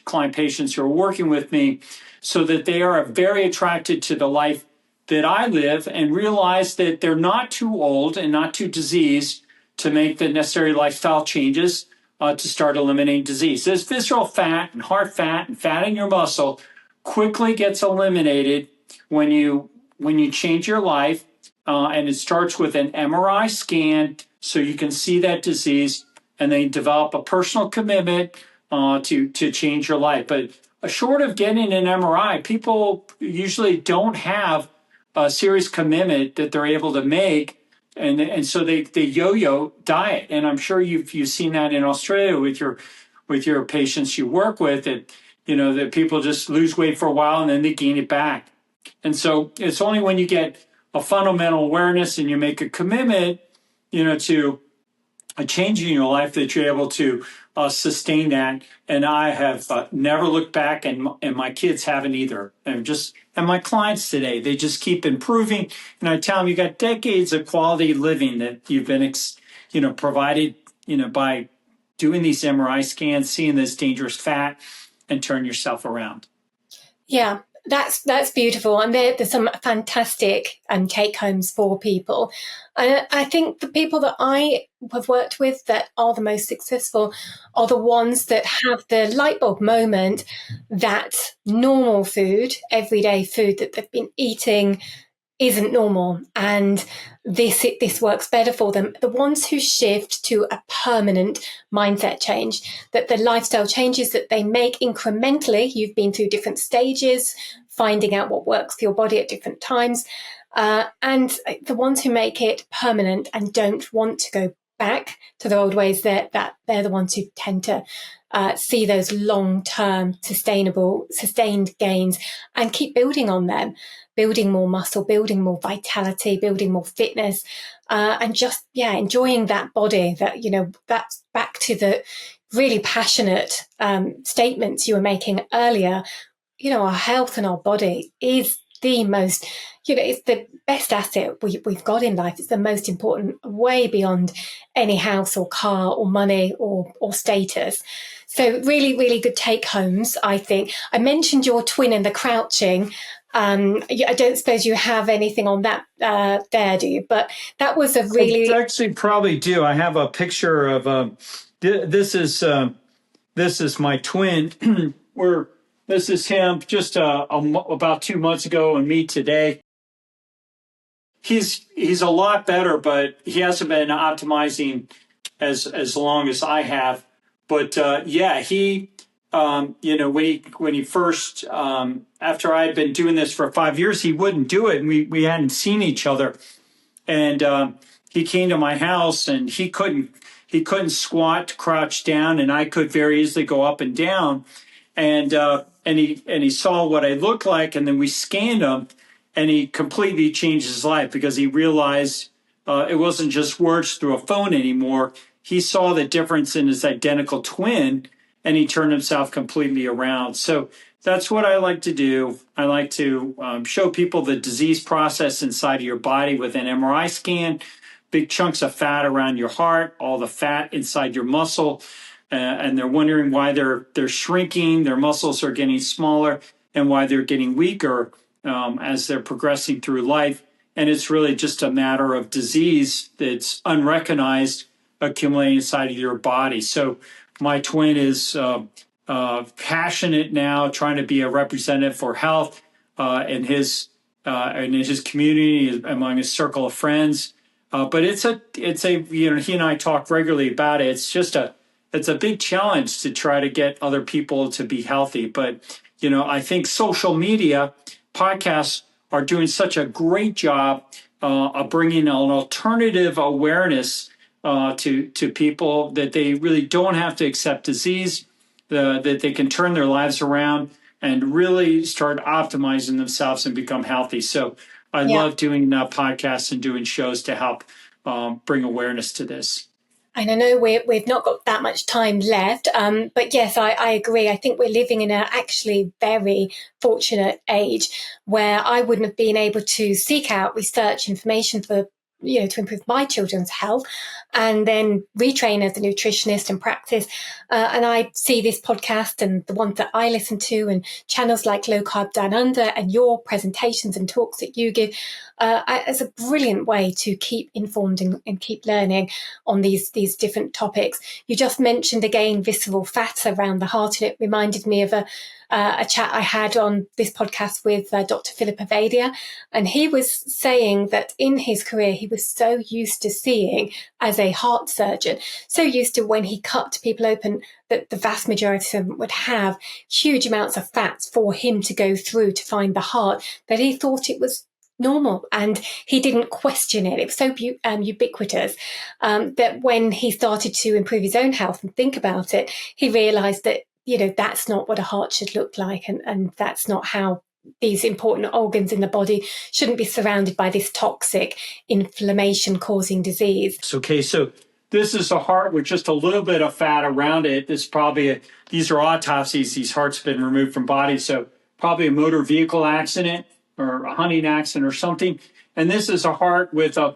client patients who are working with me so that they are very attracted to the life that I live and realize that they're not too old and not too diseased to make the necessary lifestyle changes to start eliminating disease. This visceral fat and heart fat and fat in your muscle quickly gets eliminated when you change your life. And it starts with an MRI scan so you can see that disease, and then develop a personal commitment to change your life. But short of getting an MRI, people usually don't have a serious commitment that they're able to make. And so they yo-yo diet. And I'm sure you've seen that in Australia with your patients you work with, that people just lose weight for a while and then they gain it back. And so it's only when you get a fundamental awareness and you make a commitment, to a change in your life that you're able to sustain that. And I have never looked back, and my kids haven't either. And my clients today, they just keep improving. And I tell them, you got decades of quality living that you've been, provided, by doing these MRI scans, seeing this dangerous fat, and turn yourself around. Yeah. That's beautiful. And there's some fantastic take homes for people. I think the people that I have worked with that are the most successful are the ones that have the light bulb moment that normal food, everyday food that they've been eating isn't normal, and this works better for them. The ones who shift to a permanent mindset change, that the lifestyle changes that they make incrementally, you've been through different stages, finding out what works for your body at different times, and the ones who make it permanent and don't want to go back to the old ways, that they're the ones who tend to see those long-term sustained gains and keep building on them, building more muscle, building more vitality, building more fitness, and just, enjoying that body. That, that's back to the really passionate statements you were making earlier. Our health and our body is the most, it's the best asset we've got in life. It's the most important, way beyond any house or car or money or status. So really, really good take homes, I think. I mentioned your twin and the crouching. I don't suppose you have anything on that there, do you? But that was a really... I actually probably do. I have a picture of, this is my twin, this is him just about 2 months ago and me today. He's a lot better, but he hasn't been optimizing as long as I have. But he when he first after I had been doing this for 5 years, he wouldn't do it, and we hadn't seen each other. And he came to my house, and he couldn't squat, crouch down, and I could very easily go up and down. And he saw what I looked like, and then we scanned him, and he completely changed his life because he realized it wasn't just words through a phone anymore. He saw the difference in his identical twin, and he turned himself completely around. So that's what I like to do. I like to show people the disease process inside of your body with an MRI scan, big chunks of fat around your heart, all the fat inside your muscle, and they're wondering why they're shrinking, their muscles are getting smaller, and why they're getting weaker as they're progressing through life. And it's really just a matter of disease that's unrecognized accumulating inside of your body. So my twin is passionate now, trying to be a representative for health in his community, among his circle of friends. But it's a he and I talk regularly about it. It's a big challenge to try to get other people to be healthy. But I think social media, podcasts are doing such a great job of bringing an alternative awareness to people that they really don't have to accept disease, that they can turn their lives around and really start optimizing themselves and become healthy. So I love doing podcasts and doing shows to help bring awareness to this. And I know we've not got that much time left, but yes, I agree. I think we're living in a actually very fortunate age where I wouldn't have been able to seek out research information for to improve my children's health and then retrain as a nutritionist and practice. And I see this podcast and the ones that I listen to and channels like Low Carb Down Under and your presentations and talks that you give as a brilliant way to keep informed and keep learning on these different topics. You just mentioned again visceral fat around the heart, and it reminded me of a chat I had on this podcast with Dr. Philip Avadia, and he was saying that in his career he was so used to seeing, as a heart surgeon, so used to when he cut people open that the vast majority of them would have huge amounts of fats for him to go through to find the heart, that he thought it was normal and he didn't question it. It was so ubiquitous that when he started to improve his own health and think about it, he realized that that's not what a heart should look like, and that's not how these important organs in the body shouldn't be surrounded by this toxic inflammation causing disease. Okay, so this is a heart with just a little bit of fat around it. These are autopsies. These hearts have been removed from bodies, so probably a motor vehicle accident or a hunting accident or something. And this is a heart with a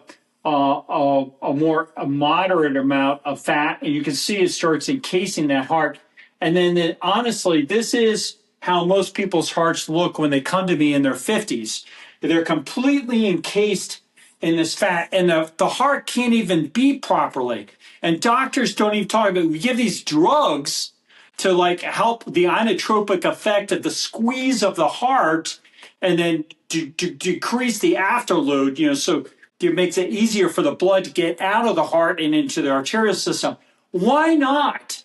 moderate amount of fat, and you can see it starts encasing that heart. And then honestly, this is how most people's hearts look when they come to me in their 50s. They're completely encased in this fat, and the heart can't even beat properly. And doctors don't even talk about it. We give these drugs to help the inotropic effect of the squeeze of the heart, and then to decrease the afterload, so it makes it easier for the blood to get out of the heart and into the arterial system. Why not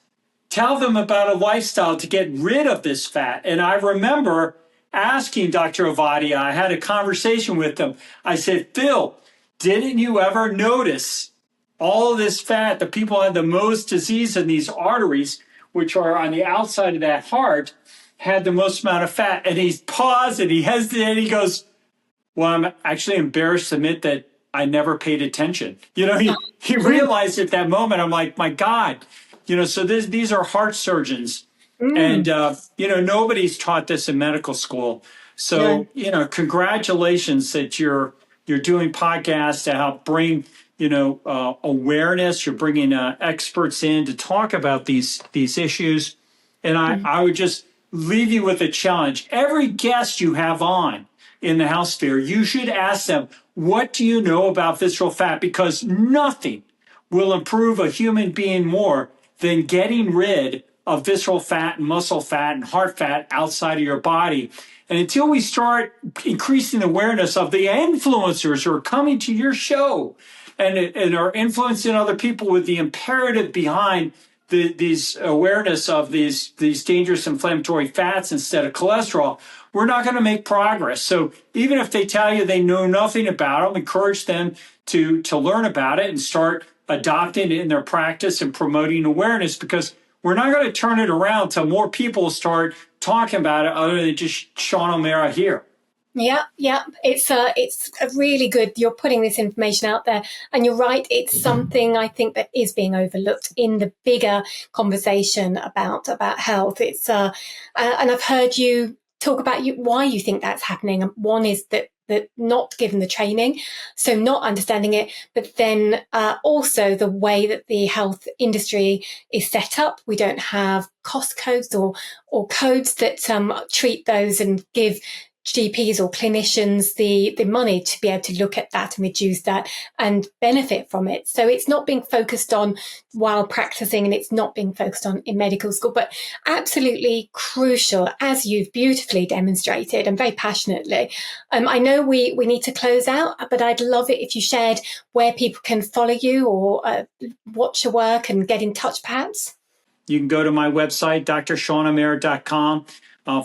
tell them about a lifestyle to get rid of this fat? And I remember asking Dr. Avadia, I had a conversation with him. I said, Phil, didn't you ever notice all of this fat? The people had the most disease in these arteries, which are on the outside of that heart, had the most amount of fat. And he paused and he hesitated. And he goes, well, I'm actually embarrassed to admit that I never paid attention. He realized at that moment, I'm like, my God, so these are heart surgeons. And, nobody's taught this in medical school. So, congratulations that you're doing podcasts to help bring, awareness. You're bringing experts in to talk about these issues. And I would just leave you with a challenge. Every guest you have on in the health sphere, you should ask them, what do you know about visceral fat? Because nothing will improve a human being more than getting rid of visceral fat and muscle fat and heart fat outside of your body. And until we start increasing awareness of the influencers who are coming to your show and are influencing other people with the imperative behind these awareness of these dangerous inflammatory fats instead of cholesterol, we're not going to make progress. So even if they tell you they know nothing about them, encourage them to learn about it and start adopting it in their practice and promoting awareness, because we're not going to turn it around till more people start talking about it other than just Sean O'Mara here. Yeah. It's a really good. You're putting this information out there, and you're right. It's something I think that is being overlooked in the bigger conversation about health. It's and I've heard you talk about why you think that's happening. One is that not given the training, so not understanding it, but then also the way that the health industry is set up. We don't have cost codes or codes that treat those and give GPs or clinicians the money to be able to look at that and reduce that and benefit from it. So it's not being focused on while practicing, and it's not being focused on in medical school, but absolutely crucial, as you've beautifully demonstrated and very passionately. I know we need to close out, but I'd love it if you shared where people can follow you or watch your work and get in touch perhaps. You can go to my website, drshawnamir.com.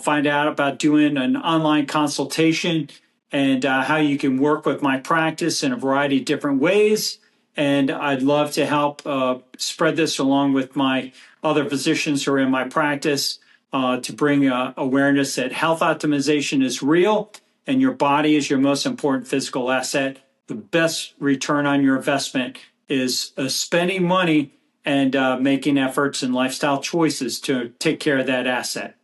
Find out about doing an online consultation and how you can work with my practice in a variety of different ways. And I'd love to help spread this along with my other physicians who are in my practice to bring awareness that health optimization is real and your body is your most important physical asset. The best return on your investment is spending money and making efforts and lifestyle choices to take care of that asset.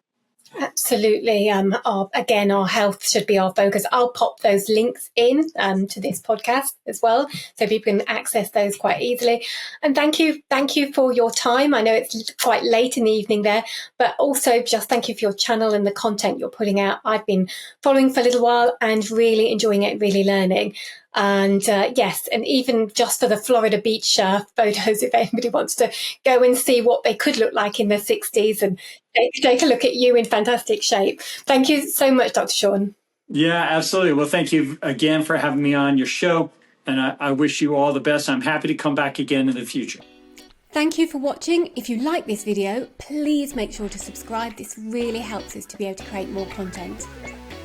Absolutely. Our health should be our focus. I'll pop those links in to this podcast as well, so people can access those quite easily. And thank you for your time. I know it's quite late in the evening there, but also just thank you for your channel and the content you're putting out. I've been following for a little while and really enjoying it, really learning. And yes, and even just for the Florida beach photos, if anybody wants to go and see what they could look like in their 60s and take a look at you in fantastic shape. Thank you so much, Dr. Shawn. Yeah, absolutely. Well, thank you again for having me on your show. And I wish you all the best. I'm happy to come back again in the future. Thank you for watching. If you like this video, please make sure to subscribe. This really helps us to be able to create more content.